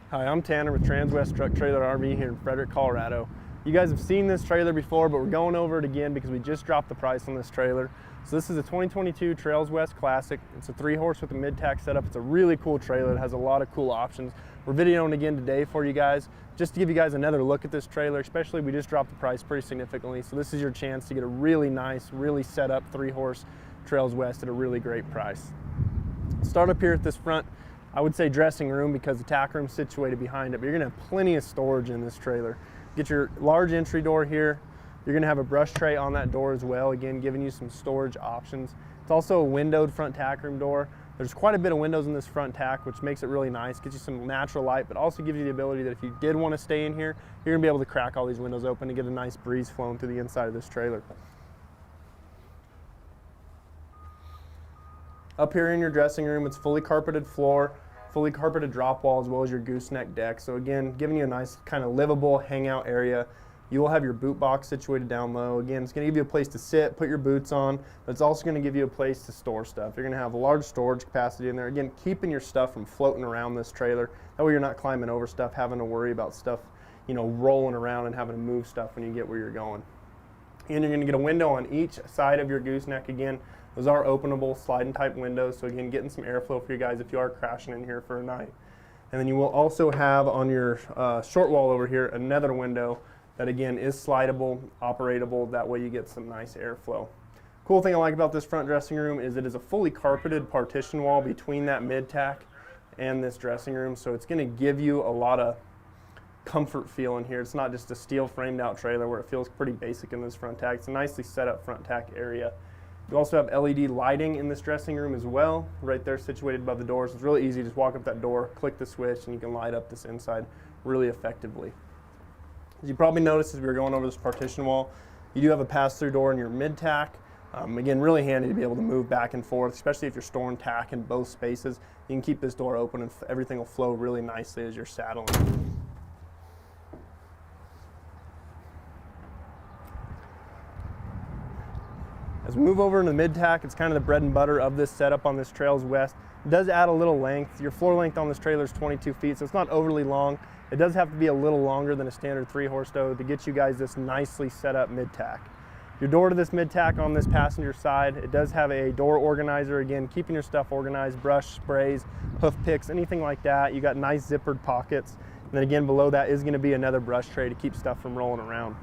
Hi, I'm Tanner with Transwest Truck Trailer RV here in Frederick, Colorado. You guys have seen this trailer before, but we're going over it again because we just dropped the price on this trailer. So this is a 2022 Transwest Classic. It's a 3-horse with a mid-tack setup. It's a really cool trailer. It has a lot of cool options. We're videoing again today for you guys, just to give you guys another look at this trailer, especially we just dropped the price pretty significantly. So this is your chance to get a really nice, really set up 3-horse Transwest at a really great price. Start up here at this front, I would say dressing room because the tack room's situated behind it, but you're gonna have plenty of storage in this trailer. Get your large entry door here. You're gonna have a brush tray on that door as well, again, giving you some storage options. It's also a windowed front tack room door. There's quite a bit of windows in this front tack, which makes it really nice, gets you some natural light, but also gives you the ability that if you did wanna stay in here, you're gonna be able to crack all these windows open and get a nice breeze flowing through the inside of this trailer. Up here in your dressing room, it's fully carpeted floor, fully carpeted drop wall, as well as your gooseneck deck. So again, giving you a nice kind of livable hangout area. You will have your boot box situated down low. Again, it's gonna give you a place to sit, put your boots on, but it's also gonna give you a place to store stuff. You're gonna have a large storage capacity in there. Again, keeping your stuff from floating around this trailer. That way you're not climbing over stuff, having to worry about stuff, you know, rolling around and having to move stuff when you get where you're going. And you're gonna get a window on each side of your gooseneck. Again, those are openable sliding type windows, so again, getting some airflow for you guys if you are crashing in here for a night. And then you will also have on your short wall over here another window that again is slidable, operatable, that way you get some nice airflow. Cool thing I like about this front dressing room is it is a fully carpeted partition wall between that mid-tack and this dressing room, so it's gonna give you a lot of comfort feel in here. It's not just a steel framed out trailer where it feels pretty basic in this front tack. It's a nicely set up front tack area. You also have LED lighting in this dressing room as well, right there situated above the doors. It's really easy, just walk up that door, click the switch, and you can light up this inside really effectively. As you probably noticed as we were going over this partition wall, you do have a pass-through door in your mid-tack. Again, really handy to be able to move back and forth, especially if you're storing tack in both spaces. You can keep this door open and everything will flow really nicely as you're saddling. As we move over into the mid-tack, it's kind of the bread and butter of this setup on this Transwest. It does add a little length. Your floor length on this trailer is 22 feet, so it's not overly long. It does have to be a little longer than a standard 3-horse though to get you guys this nicely set up mid-tack. Your door to this mid-tack on this passenger side, it does have a door organizer. Again, keeping your stuff organized, brush, sprays, hoof picks, anything like that. You got nice zippered pockets. And then again, below that is gonna be another brush tray to keep stuff from rolling around.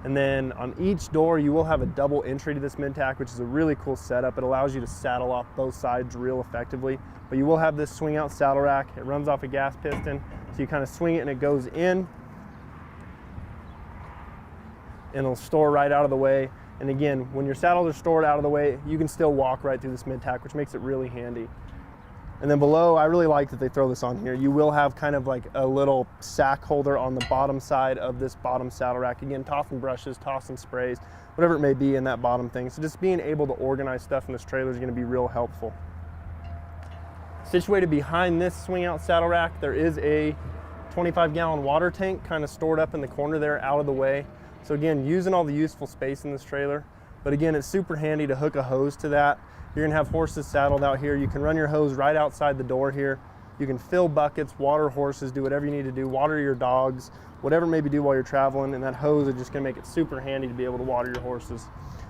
And then on each door, you will have a double entry to this mid-tack, which is a really cool setup. It allows you to saddle off both sides real effectively. But you will have this swing out saddle rack. It runs off a gas piston. So you kind of swing it and it goes in. And it'll store right out of the way. And again, when your saddles are stored out of the way, you can still walk right through this mid-tack, which makes it really handy. And then below, I really like that they throw this on here. You will have kind of like a little sack holder on the bottom side of this bottom saddle rack. Again, tossing brushes, tossing sprays, whatever it may be in that bottom thing. So just being able to organize stuff in this trailer is gonna be real helpful. Situated behind this swing out saddle rack, there is a 25-gallon water tank kind of stored up in the corner there out of the way. So again, using all the useful space in this trailer. But again, it's super handy to hook a hose to that. You're gonna have horses saddled out here. You can run your hose right outside the door here. You can fill buckets, water horses, do whatever you need to do, water your dogs, whatever maybe do while you're traveling, and that hose is just gonna make it super handy to be able to water your horses.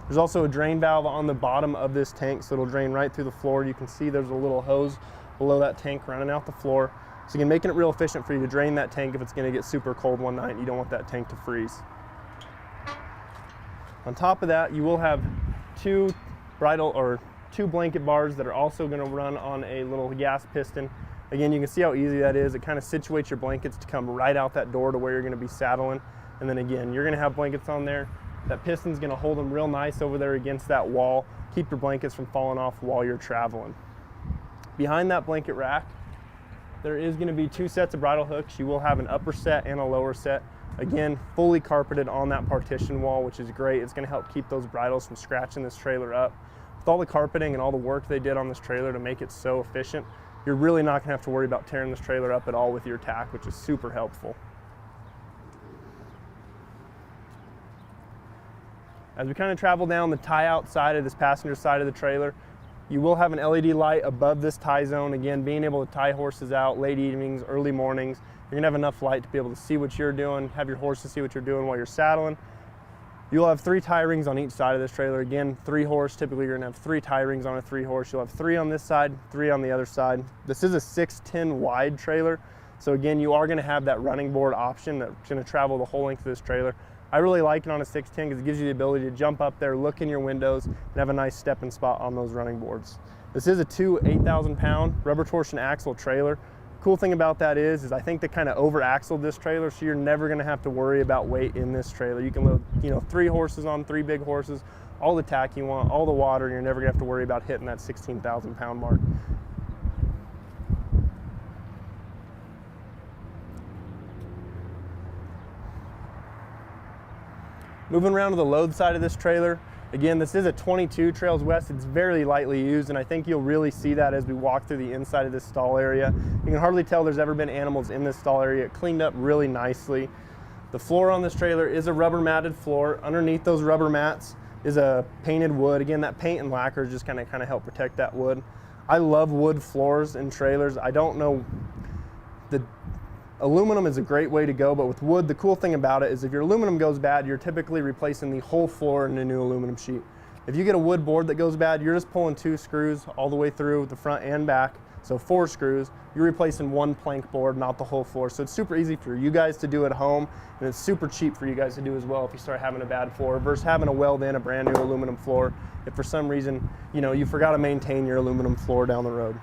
There's also a drain valve on the bottom of this tank, so it'll drain right through the floor. You can see there's a little hose below that tank running out the floor. So again, making it real efficient for you to drain that tank if it's gonna get super cold one night and you don't want that tank to freeze. On top of that, you will have two blanket bars that are also going to run on a little gas piston. Again, you can see how easy that is. It kind of situates your blankets to come right out that door to where you're going to be saddling. And then again, you're going to have blankets on there. That piston's going to hold them real nice over there against that wall. Keep your blankets from falling off while you're traveling. Behind that blanket rack, there is going to be 2 sets of bridle hooks. You will have an upper set and a lower set. Again, fully carpeted on that partition wall, which is great. It's going to help keep those bridles from scratching this trailer up. With all the carpeting and all the work they did on this trailer to make it so efficient, you're really not gonna have to worry about tearing this trailer up at all with your tack, which is super helpful. As we kind of travel down the tie-out side of this passenger side of the trailer, You will have an LED light above this tie zone. Again, being able to tie horses out late evenings, early mornings, you're gonna have enough light to be able to see what you're doing, have your horses see what you're doing while you're saddling. You'll have 3 tie rings on each side of this trailer. Again, 3 horse, typically you're gonna have 3 tie rings on a 3 horse. You'll have 3 on this side, 3 on the other side. This is a 6'10" wide trailer. So again, you are gonna have that running board option that's gonna travel the whole length of this trailer. I really like it on a 6'10" because it gives you the ability to jump up there, look in your windows, and have a nice stepping spot on those running boards. This is a 2 8,000-pound rubber torsion axle trailer. Cool thing about that is I think they kind of over axled this trailer, so you're never gonna have to worry about weight in this trailer. You can load, 3 horses on, 3 big horses, all the tack you want, all the water, and you're never gonna have to worry about hitting that 16,000-pound mark. Moving around to the load side of this trailer, again, this is a 22 Transwest. It's very lightly used, and I think you'll really see that as we walk through the inside of this stall area. You can hardly tell there's ever been animals in this stall area. It cleaned up really nicely. The floor on this trailer is a rubber matted floor. Underneath those rubber mats is a painted wood. Again, that paint and lacquer is just kind of help protect that wood. I love wood floors in trailers. I don't know, the aluminum is a great way to go, but with wood, the cool thing about it is if your aluminum goes bad, you're typically replacing the whole floor in a new aluminum sheet. If you get a wood board that goes bad, you're just pulling 2 screws all the way through the front and back, so 4 screws. You're replacing 1 plank board, not the whole floor. So it's super easy for you guys to do at home, and it's super cheap for you guys to do as well if you start having a bad floor versus having to weld in a brand new aluminum floor if for some reason, you forgot to maintain your aluminum floor down the road.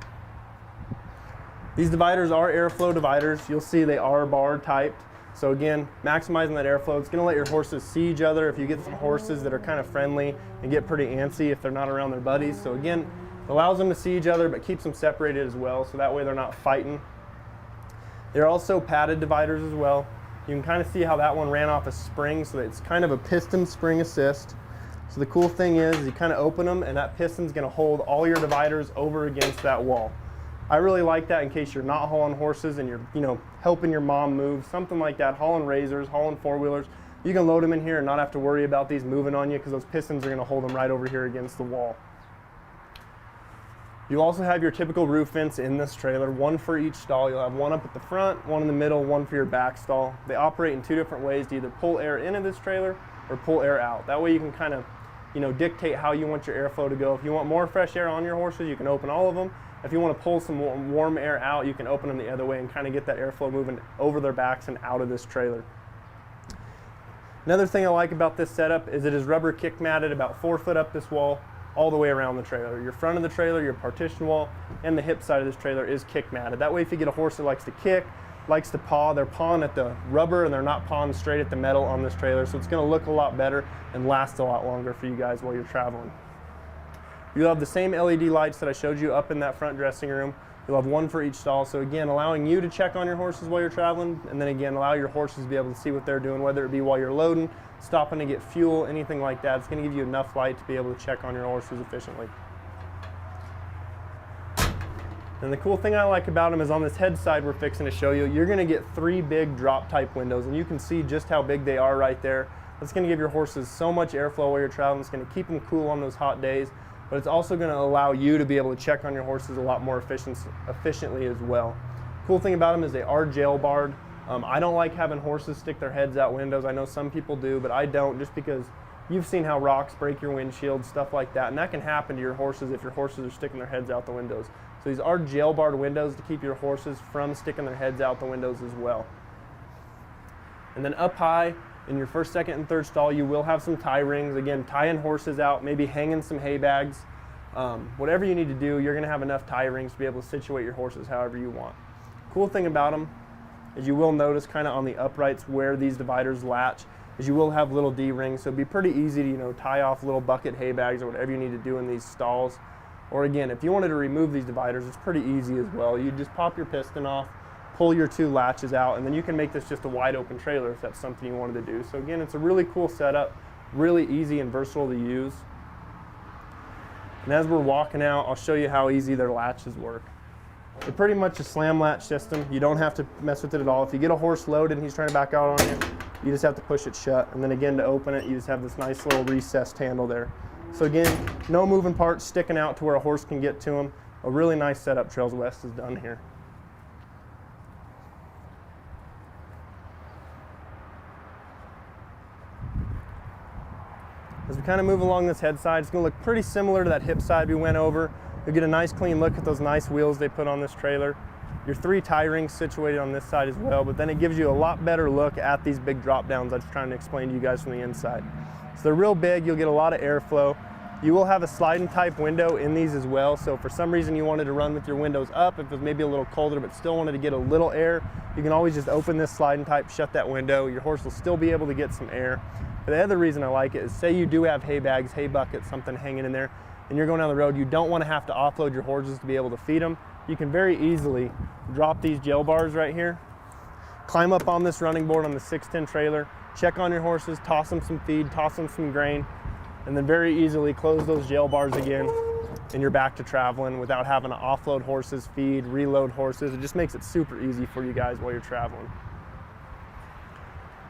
These dividers are airflow dividers. You'll see they are bar typed. So again, maximizing that airflow. It's gonna let your horses see each other if you get some horses that are kind of friendly and get pretty antsy if they're not around their buddies. So again, it allows them to see each other but keeps them separated as well, so that way they're not fighting. They're also padded dividers as well. You can kind of see how that one ran off a spring, so that it's kind of a piston spring assist. So the cool thing is you kind of open them and that piston's gonna hold all your dividers over against that wall. I really like that in case you're not hauling horses and you're, helping your mom move, something like that, hauling razors, hauling 4-wheelers. You can load them in here and not have to worry about these moving on you because those pistons are going to hold them right over here against the wall. You also have your typical roof vents in this trailer, 1 for each stall. You'll have 1 up at the front, 1 in the middle, 1 for your back stall. They operate in 2 different ways to either pull air into this trailer or pull air out. That way you can kind of, dictate how you want your airflow to go. If you want more fresh air on your horses, you can open all of them. If you want to pull some warm air out, you can open them the other way and kind of get that airflow moving over their backs and out of this trailer. Another thing I like about this setup is it is rubber kick matted about 4 foot up this wall all the way around the trailer. Your front of the trailer, your partition wall, and the hip side of this trailer is kick matted. That way if you get a horse that likes to kick, likes to paw, they're pawing at the rubber and they're not pawing straight at the metal on this trailer, so it's going to look a lot better and last a lot longer for you guys while you're traveling. You'll have the same LED lights that I showed you up in that front dressing room. You'll have 1 for each stall. So again, allowing you to check on your horses while you're traveling, and then again, allow your horses to be able to see what they're doing, whether it be while you're loading, stopping to get fuel, anything like that. It's going to give you enough light to be able to check on your horses efficiently. And the cool thing I like about them is on this head side we're fixing to show you, you're going to get 3 big drop type windows, and you can see just how big they are right there. That's going to give your horses so much airflow while you're traveling. It's going to keep them cool on those hot days, but it's also going to allow you to be able to check on your horses a lot more efficiently as well. Cool thing about them is they are jail barred. I don't like having horses stick their heads out windows. I know some people do, but I don't, just because you've seen how rocks break your windshield, stuff like that, and that can happen to your horses if your horses are sticking their heads out the windows. So these are jail barred windows to keep your horses from sticking their heads out the windows as well. And then up high in your first, second, and third stall, you will have some tie rings. Again, tying horses out, maybe hanging some hay bags. Whatever you need to do, you're going to have enough tie rings to be able to situate your horses however you want. Cool thing about them is you will notice kind of on the uprights where these dividers latch is you will have little D-rings, so it'd be pretty easy to tie off little bucket hay bags or whatever you need to do in these stalls. Or again, if you wanted to remove these dividers, it's pretty easy as well. You just pop your piston off, pull your 2 latches out, and then you can make this just a wide open trailer if that's something you wanted to do. So again, it's a really cool setup, really easy and versatile to use. And as we're walking out, I'll show you how easy their latches work. They're pretty much a slam latch system. You don't have to mess with it at all. If you get a horse loaded and he's trying to back out on you, you just have to push it shut. And then again, to open it, you just have this nice little recessed handle there. So again, no moving parts sticking out to where a horse can get to them. A really nice setup Transwest is done here. As we kind of move along this head side, it's going to look pretty similar to that hip side we went over. You'll get a nice clean look at those nice wheels they put on this trailer. Your 3 tie rings situated on this side as well, but then it gives you a lot better look at these big drop downs I was trying to explain to you guys from the inside. So they're real big, you'll get a lot of airflow. You will have a sliding type window in these as well, so if for some reason you wanted to run with your windows up, if it was maybe a little colder but still wanted to get a little air, you can always just open this sliding type, shut that window. Your horse will still be able to get some air. But the other reason I like it is, say you do have hay bags, hay buckets, something hanging in there, and you're going down the road, you don't want to have to offload your horses to be able to feed them. You can very easily drop these gel bars right here, climb up on this running board on the 610 trailer, check on your horses, toss them some feed, toss them some grain, and then very easily close those gel bars again, and you're back to traveling without having to offload horses, feed, reload horses. It just makes it super easy for you guys while you're traveling.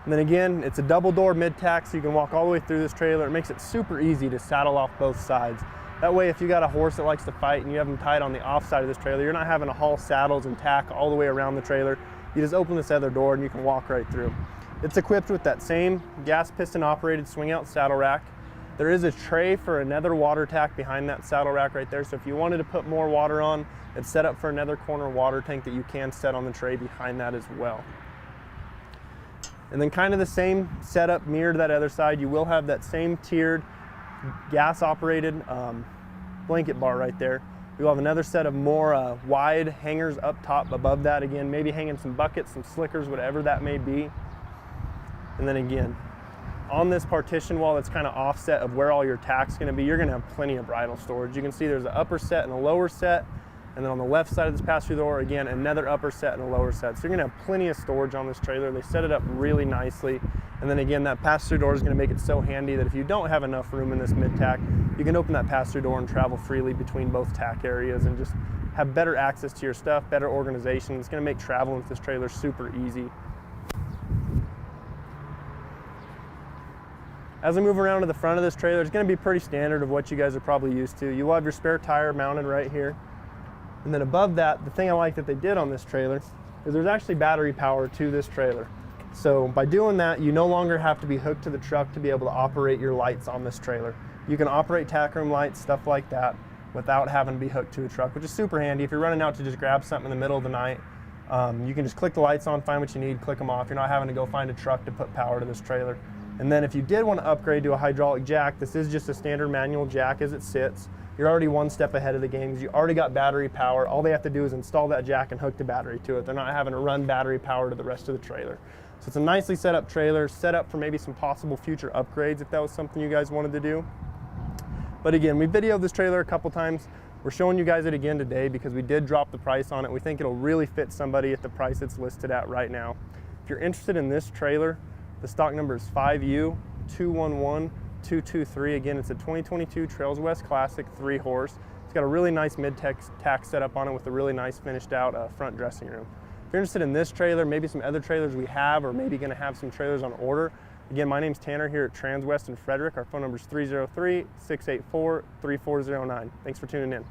And then again, it's a double door mid-tack, so you can walk all the way through this trailer. It makes it super easy to saddle off both sides. That way, if you got a horse that likes to fight and you have them tied on the off side of this trailer, you're not having to haul saddles and tack all the way around the trailer. You just open this other door and you can walk right through. It's equipped with that same gas piston operated swing out saddle rack. There is a tray for another water tack behind that saddle rack right there. So if you wanted to put more water on, it's set up for another corner water tank that you can set on the tray behind that as well. And then kind of the same setup mirrored to that other side. You will have that same tiered gas operated blanket bar right there. You'll have another set of more wide hangers up top above that, again, maybe hanging some buckets, some slickers, whatever that may be. And then again, on this partition wall that's kind of offset of where all your tack's going to be, you're going to have plenty of bridle storage. You can see there's an upper set and a lower set, and then on the left side of this pass-through door, again, another upper set and a lower set. So you're going to have plenty of storage on this trailer. They set it up really nicely. And then again, that pass-through door is going to make it so handy that if you don't have enough room in this mid-tack, you can open that pass-through door and travel freely between both tack areas and just have better access to your stuff, better organization. It's going to make traveling with this trailer super easy. As I move around to the front of this trailer, it's going to be pretty standard of what you guys are probably used to. You will have your spare tire mounted right here. And then above that, the thing I like that they did on this trailer is there's actually battery power to this trailer. So by doing that, you no longer have to be hooked to the truck to be able to operate your lights on this trailer. You can operate tack room lights, stuff like that, without having to be hooked to a truck, which is super handy. If you're running out to just grab something in the middle of the night, you can just click the lights on, find what you need, click them off. You're not having to go find a truck to put power to this trailer. And then if you did want to upgrade to a hydraulic jack, this is just a standard manual jack as it sits. You're already one step ahead of the game because you already got battery power. All they have to do is install that jack and hook the battery to it. They're not having to run battery power to the rest of the trailer. So it's a nicely set up trailer, set up for maybe some possible future upgrades if that was something you guys wanted to do. But again, we videoed this trailer a couple times. We're showing you guys it again today because we did drop the price on it. We think it'll really fit somebody at the price it's listed at right now. If you're interested in this trailer, the stock number is 5U211223. Again, it's a 2022 Transwest Classic 3-horse. It's got a really nice mid-tack setup on it with a really nice finished out front dressing room. If you're interested in this trailer, maybe some other trailers we have, or maybe going to have some trailers on order, again, my name's Tanner here at Transwest in Frederick. Our phone number is 303-684-3409. Thanks for tuning in.